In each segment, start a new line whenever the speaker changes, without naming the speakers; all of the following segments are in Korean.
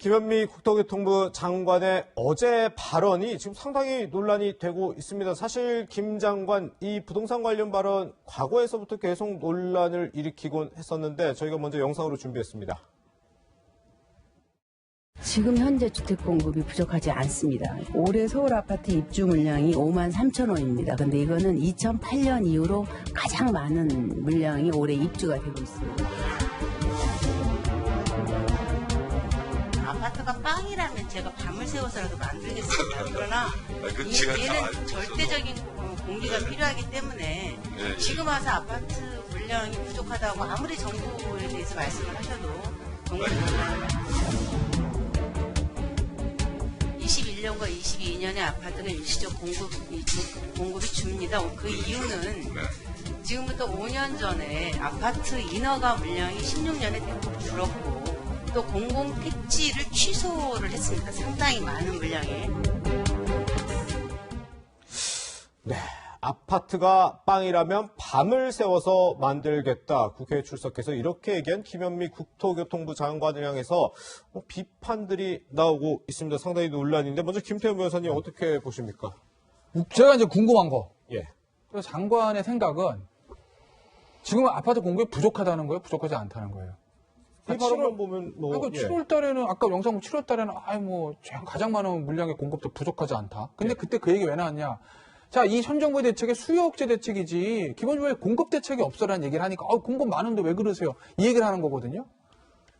김현미 국토교통부 장관의 어제 발언이 지금 상당히 논란이 되고 있습니다. 사실 김 장관 이 부동산 관련 발언 과거에서부터 계속 논란을 일으키곤 했었는데 저희가 먼저 영상으로 준비했습니다.
지금 현재 주택 공급이 부족하지 않습니다. 올해 서울 아파트 입주 물량이 5만 3천 호입니다. 근데 이거는 2008년 이후로 가장 많은 물량이 올해 입주가 되고 있습니다.
아파트가 빵이라면 제가 밤을 새워서라도 만들겠습니다. 그러나 얘는 절대적인 공기가 필요하기 때문에 지금 와서 아파트 물량이 부족하다고 아무리 정부에 대해서 말씀을 하셔도 정부는 21년과 22년에 아파트가 일시적 공급이 줍니다. 그 이유는 지금부터 5년 전에 아파트 인허가 물량이 16년에 대폭 줄었고 또 공공택지를 취소를 했습니다. 상당히 많은 물량이.
네, 아파트가 빵이라면 밤을 새워서 만들겠다. 국회에 출석해서 이렇게 얘기한 김현미 국토교통부 장관을 향해서 비판들이 나오고 있습니다. 상당히 논란인데 먼저 김태훈 변호사님 어떻게 보십니까?
제가 이제 궁금한 거.
예.
장관의 생각은 지금 아파트 공급이 부족하다는 거예요? 부족하지 않다는 거예요?
이 발언만 보면 뭐
7월 달에는 아까 영상 보면 7월 달에는 가장 많은 물량의 공급도 부족하지 않다. 근데 그때 그 얘기 왜 나왔냐? 자, 이 현 정부의 대책이 수요 억제 대책이지 기본적으로 공급 대책이 없어라는 얘기를 하니까 공급 많은데 왜 그러세요? 이 얘기를 하는 거거든요.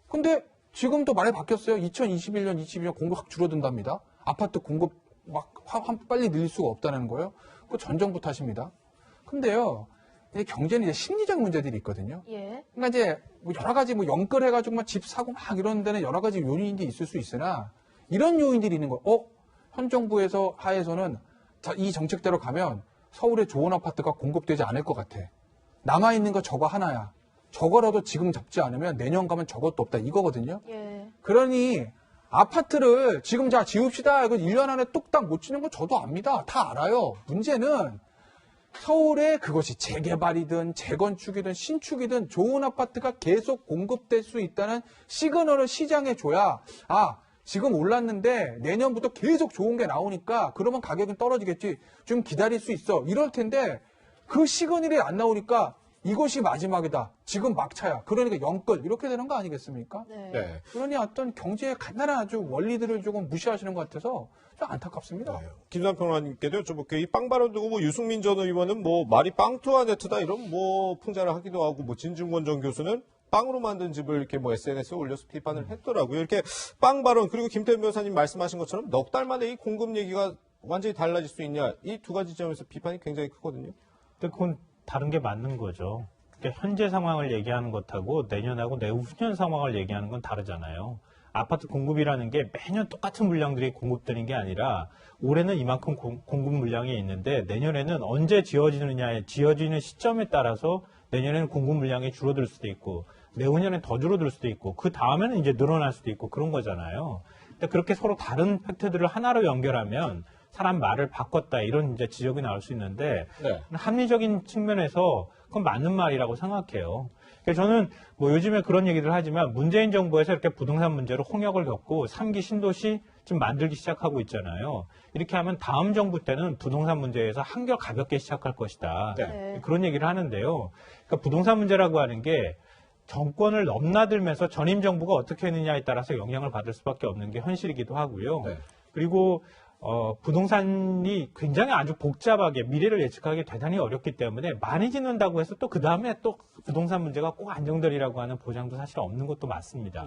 근데 지금 또 말이 바뀌었어요. 2021년, 22년 공급 확 줄어든답니다. 아파트 공급 빨리 늘릴 수가 없다는 거예요. 그거 전 정부 탓입니다. 근데요. 경제는 이제 심리적 문제들이 있거든요.
예.
그러니까 이제 여러 가지 연끌해가지고 집 사고 이런 데는 여러 가지 요인들이 있을 수 있으나 이런 요인들이 있는 거예요. 현 정부에서 하에서는 이 정책대로 가면 서울에 좋은 아파트가 공급되지 않을 것 같아. 남아있는 거 저거 하나야. 저거라도 지금 잡지 않으면 내년 가면 저것도 없다. 이거거든요.
예.
그러니 아파트를 지금 지읍시다. 이거 1년 안에 뚝딱 못 지는 건 저도 압니다. 다 알아요. 문제는 서울에 그것이 재개발이든 재건축이든 신축이든 좋은 아파트가 계속 공급될 수 있다는 시그널을 시장에 줘야 지금 올랐는데 내년부터 계속 좋은 게 나오니까 그러면 가격은 떨어지겠지. 좀 기다릴 수 있어. 이럴 텐데 그 시그널이 안 나오니까 이것이 마지막이다. 지금 막차야. 그러니까 영끌 이렇게 되는 거 아니겠습니까?
네.
그러니 어떤 경제의 간단한 아주 원리들을 조금 무시하시는 것 같아서 좀 안타깝습니다.
네. 김수환 평론가님께도 여쭤볼게요. 이 빵 발언 두고 유승민 전 의원은 말이 빵투아네트다 이런 풍자를 하기도 하고 진중권 전 교수는 빵으로 만든 집을 이렇게 SNS에 올려서 비판을 했더라고요. 이렇게 빵 발언 그리고 김태현 변호사님 말씀하신 것처럼 넉 달 만에 이 공급 얘기가 완전히 달라질 수 있냐 이 두 가지 점에서 비판이 굉장히 크거든요.
근데 그건 다른 게 맞는 거죠. 그러니까 현재 상황을 얘기하는 것하고 내년하고 내후년 상황을 얘기하는 건 다르잖아요. 아파트 공급이라는 게 매년 똑같은 물량들이 공급되는 게 아니라 올해는 이만큼 공급 물량이 있는데 내년에는 언제 지어지는 시점에 따라서 내년에는 공급 물량이 줄어들 수도 있고 내후년엔 더 줄어들 수도 있고 그 다음에는 이제 늘어날 수도 있고 그런 거잖아요. 근데 그렇게 서로 다른 팩트들을 하나로 연결하면 사람 말을 바꿨다 이런 이제 지적이 나올 수 있는데 합리적인 측면에서 그건 맞는 말이라고 생각해요. 그래서 저는 요즘에 그런 얘기들 하지만 문재인 정부에서 이렇게 부동산 문제로 홍역을 겪고 3기 신도시 좀 만들기 시작하고 있잖아요. 이렇게 하면 다음 정부 때는 부동산 문제에서 한결 가볍게 시작할 것이다.
네.
그런 얘기를 하는데요. 그러니까 부동산 문제라고 하는 게 정권을 넘나들면서 전임 정부가 어떻게 했느냐에 따라서 영향을 받을 수밖에 없는 게 현실이기도 하고요. 그리고 부동산이 굉장히 아주 복잡하게 미래를 예측하기 대단히 어렵기 때문에 많이 짓는다고 해서 또 그 다음에 또 부동산 문제가 꼭 안정되리라고 하는 보장도 사실 없는 것도 맞습니다.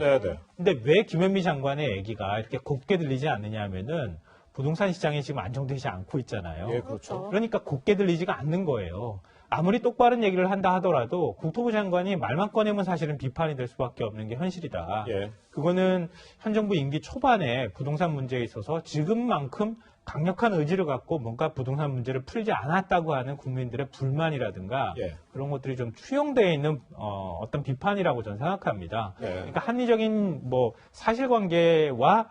근데 왜 김현미 장관의 얘기가 이렇게 곱게 들리지 않느냐 하면은 부동산 시장이 지금 안정되지 않고 있잖아요.
예, 그렇죠.
그러니까 곱게 들리지가 않는 거예요. 아무리 똑바른 얘기를 한다 하더라도 국토부 장관이 말만 꺼내면 사실은 비판이 될 수밖에 없는 게 현실이다. 그거는 현 정부 임기 초반에 부동산 문제에 있어서 지금만큼 강력한 의지를 갖고 뭔가 부동산 문제를 풀지 않았다고 하는 국민들의 불만이라든가 그런 것들이 좀 투영되어 있는 어떤 비판이라고 저는 생각합니다. 그러니까 합리적인 사실관계와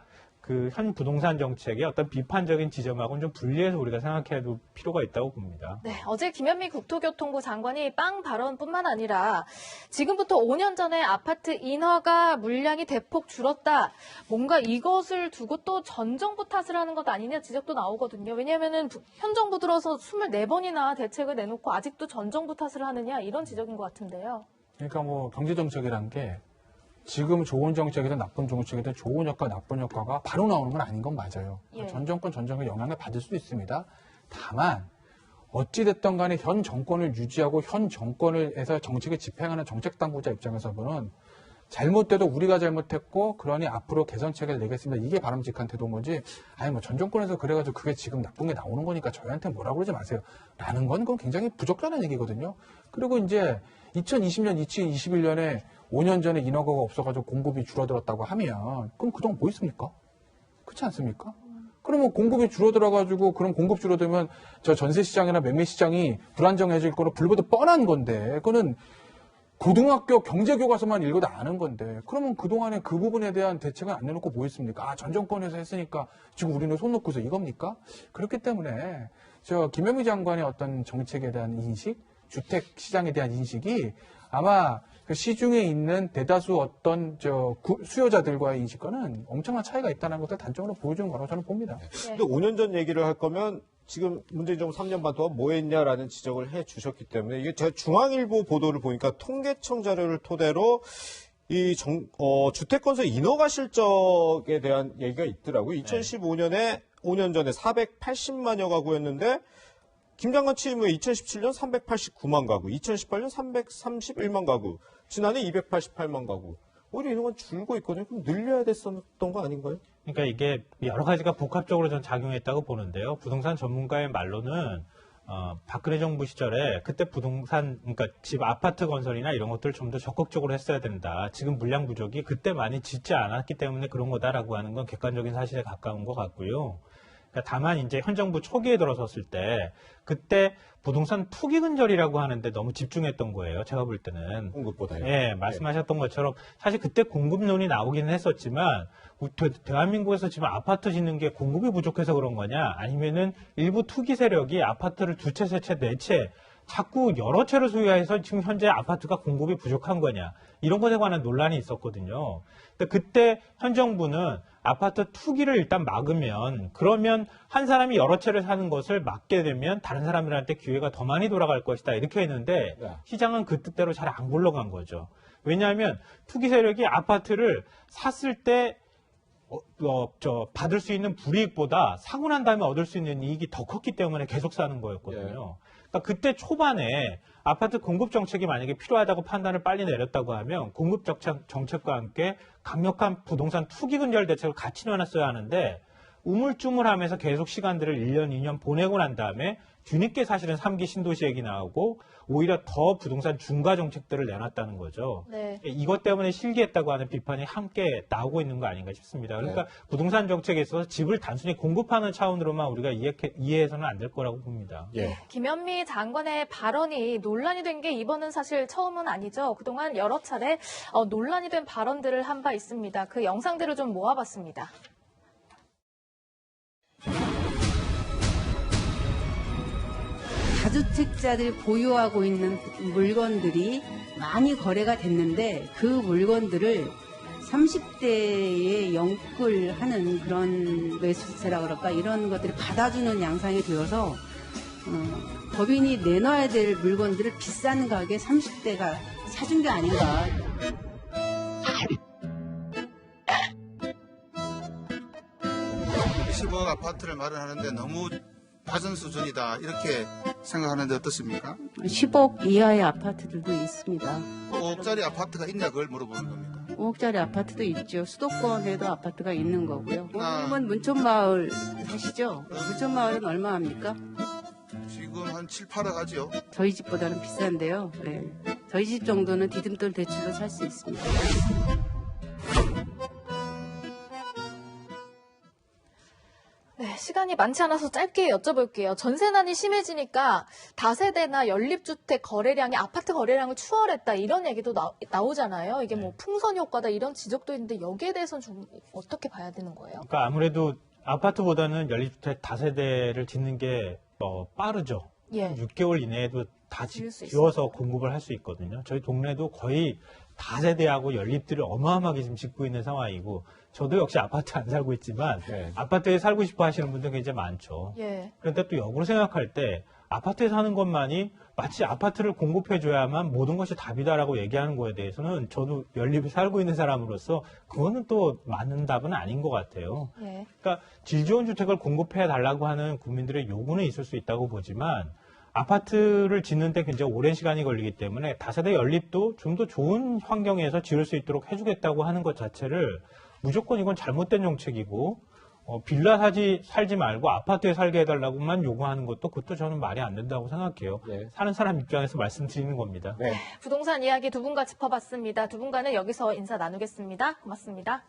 그 현 부동산 정책의 어떤 비판적인 지점하고는 좀 분리해서 우리가 생각해야 될 필요가 있다고 봅니다.
네, 어제 김현미 국토교통부 장관이 빵 발언뿐만 아니라 지금부터 5년 전에 아파트 인허가 물량이 대폭 줄었다. 뭔가 이것을 두고 또 전 정부 탓을 하는 것 아니냐 지적도 나오거든요. 왜냐하면은 현 정부 들어서 24번이나 대책을 내놓고 아직도 전 정부 탓을 하느냐 이런 지적인 것 같은데요.
그러니까 뭐 경제정책이란 게 지금 좋은 정책이든 나쁜 정책이든 좋은 효과, 나쁜 효과가 바로 나오는 건 아닌 건 맞아요.
예.
전 정권 영향을 받을 수도 있습니다. 다만 어찌됐든 간에 현 정권을 유지하고 현 정권에서 정책을 집행하는 정책당국자 입장에서 보면 잘못돼도 우리가 잘못했고 그러니 앞으로 개선책을 내겠습니다. 이게 바람직한 태도인 거지. 아니 뭐 전 정권에서 그래가지고 그게 지금 나쁜 게 나오는 거니까 저희한테 뭐라고 그러지 마세요. 라는 건 그건 굉장히 부적절한 얘기거든요. 그리고 이제 2020년, 2021년에 5년 전에 인허가가 없어가지고 공급이 줄어들었다고 하면 그럼 그동안 뭐 있습니까? 그렇지 않습니까? 그러면 공급이 줄어들어가지고 그럼 공급 줄어들면 저 전세 시장이나 매매 시장이 불안정해질 거는 불보듯 뻔한 건데 그거는 고등학교 경제교과서만 읽어도 아는 건데 그러면 그동안에 그 부분에 대한 대책은 안 내놓고 뭐 했습니까? 아, 전 정권에서 했으니까 지금 우리는 손 놓고서 이겁니까? 그렇기 때문에 저 김현미 장관의 어떤 정책에 대한 인식, 주택 시장에 대한 인식이 아마 그 시중에 있는 대다수 어떤 수요자들과의 인식과는 엄청난 차이가 있다는 것을 단적으로 보여주는 거라고 저는 봅니다.
근데 5년 전 얘기를 할 거면 지금 문재인 정부 3년 반 동안 뭐 했냐라는 지적을 해 주셨기 때문에 이게 제가 중앙일보 보도를 보니까 통계청 자료를 토대로 이 주택건설 인허가 실적에 대한 얘기가 있더라고요. 2015년에 5년 전에 480만여 가구였는데 김 장관 취임 후에 2017년 389만 가구, 2018년 331만 가구, 지난해 288만 가구. 오히려 인허가 줄고 있거든요. 그럼 늘려야 됐었던 거 아닌가요?
그러니까 이게 여러 가지가 복합적으로 전 작용했다고 보는데요. 부동산 전문가의 말로는 박근혜 정부 시절에 그때 부동산, 그러니까 집 아파트 건설이나 이런 것들을 좀 더 적극적으로 했어야 된다. 지금 물량 부족이 그때 많이 짓지 않았기 때문에 그런 거다라고 하는 건 객관적인 사실에 가까운 것 같고요. 그러니까 다만 이제 현 정부 초기에 들어섰을 때 그때 부동산 투기 근절이라고 하는데 너무 집중했던 거예요. 제가 볼 때는.
공급보다요.
예, 말씀하셨던 것처럼 사실 그때 공급론이 나오기는 했었지만 대한민국에서 지금 아파트 짓는 게 공급이 부족해서 그런 거냐 아니면은 일부 투기 세력이 아파트를 두 채, 세 채, 네 채 자꾸 여러 채를 소유해서 지금 현재 아파트가 공급이 부족한 거냐 이런 것에 관한 논란이 있었거든요. 근데 그때 현 정부는 아파트 투기를 일단 막으면 그러면 한 사람이 여러 채를 사는 것을 막게 되면 다른 사람들한테 기회가 더 많이 돌아갈 것이다 이렇게 했는데 시장은 그 뜻대로 잘 안 굴러간 거죠. 왜냐하면 투기 세력이 아파트를 샀을 때 받을 수 있는 불이익보다 사고 난 다음에 얻을 수 있는 이익이 더 컸기 때문에 계속 사는 거였거든요. 그러니까 그때 초반에 아파트 공급 정책이 만약에 필요하다고 판단을 빨리 내렸다고 하면 공급 정책과 함께 강력한 부동산 투기 근절 대책을 같이 내놨어야 하는데 우물쭈물하면서 계속 시간들을 1년, 2년 보내고 난 다음에 뒤늦게 사실은 3기 신도시 얘기 나오고 오히려 더 부동산 중과 정책들을 내놨다는 거죠.
네.
이것 때문에 실기했다고 하는 비판이 함께 나오고 있는 거 아닌가 싶습니다. 그러니까 부동산 정책에 있어서 집을 단순히 공급하는 차원으로만 우리가 이해해서는 안 될 거라고 봅니다.
예.
김현미 장관의 발언이 논란이 된 게 이번은 사실 처음은 아니죠. 그동안 여러 차례 논란이 된 발언들을 한 바 있습니다. 그 영상들을 좀 모아봤습니다.
다주택자들이 보유하고 있는 물건들이 많이 거래가 됐는데 그 물건들을 30대에 영끌하는 그런 매수세라 그럴까 이런 것들이 받아주는 양상이 되어서 법인이 내놔야 될 물건들을 비싼 가격에 30대가 사준 게 아닌가.
10억 아파트를 마련하는데 너무 낮은 수준이다 이렇게 생각하는데 어떻습니까?
10억 이하의 아파트들도 있습니다.
5억짜리 아파트가 있냐 그걸 물어보는 겁니다.
5억짜리 아파트도 있죠. 수도권에도 아파트가 있는 거고요. 오늘은 문촌마을 사시죠? 문촌마을은 얼마 합니까?
지금 한 7, 8억 하죠.
저희 집보다는 비싼데요. 네. 저희 집 정도는 디딤돌 대출로 살 수 있습니다.
네, 시간이 많지 않아서 짧게 여쭤볼게요. 전세난이 심해지니까 다세대나 연립주택 거래량이 아파트 거래량을 추월했다 이런 얘기도 나오잖아요. 이게 뭐 풍선 효과다 이런 지적도 있는데 여기에 대해서는 좀 어떻게 봐야 되는 거예요?
그러니까 아무래도 아파트보다는 연립주택 다세대를 짓는 게 빠르죠.
예.
6개월 이내에도 다
지을 수
지어서 공급을 할 수 있거든요. 저희 동네도 거의 다세대하고 연립들을 어마어마하게 지금 짓고 있는 상황이고 저도 역시 아파트 안 살고 있지만
네.
아파트에 살고 싶어 하시는 분들 굉장히 많죠.
예.
그런데 또 역으로 생각할 때 아파트에 사는 것만이 마치 아파트를 공급해줘야만 모든 것이 답이다라고 얘기하는 거에 대해서는 저도 연립에 살고 있는 사람으로서 그거는 또 맞는 답은 아닌 것 같아요.
예.
그러니까 질 좋은 주택을 공급해 달라고 하는 국민들의 요구는 있을 수 있다고 보지만 아파트를 짓는데 굉장히 오랜 시간이 걸리기 때문에 다세대 연립도 좀 더 좋은 환경에서 지을 수 있도록 해주겠다고 하는 것 자체를 무조건 이건 잘못된 정책이고 빌라 살지 말고 아파트에 살게 해달라고만 요구하는 것도 그것도 저는 말이 안 된다고 생각해요.
네.
사는 사람 입장에서 말씀드리는 겁니다.
네.
부동산 이야기 두 분과 짚어봤습니다. 두 분과는 여기서 인사 나누겠습니다. 고맙습니다.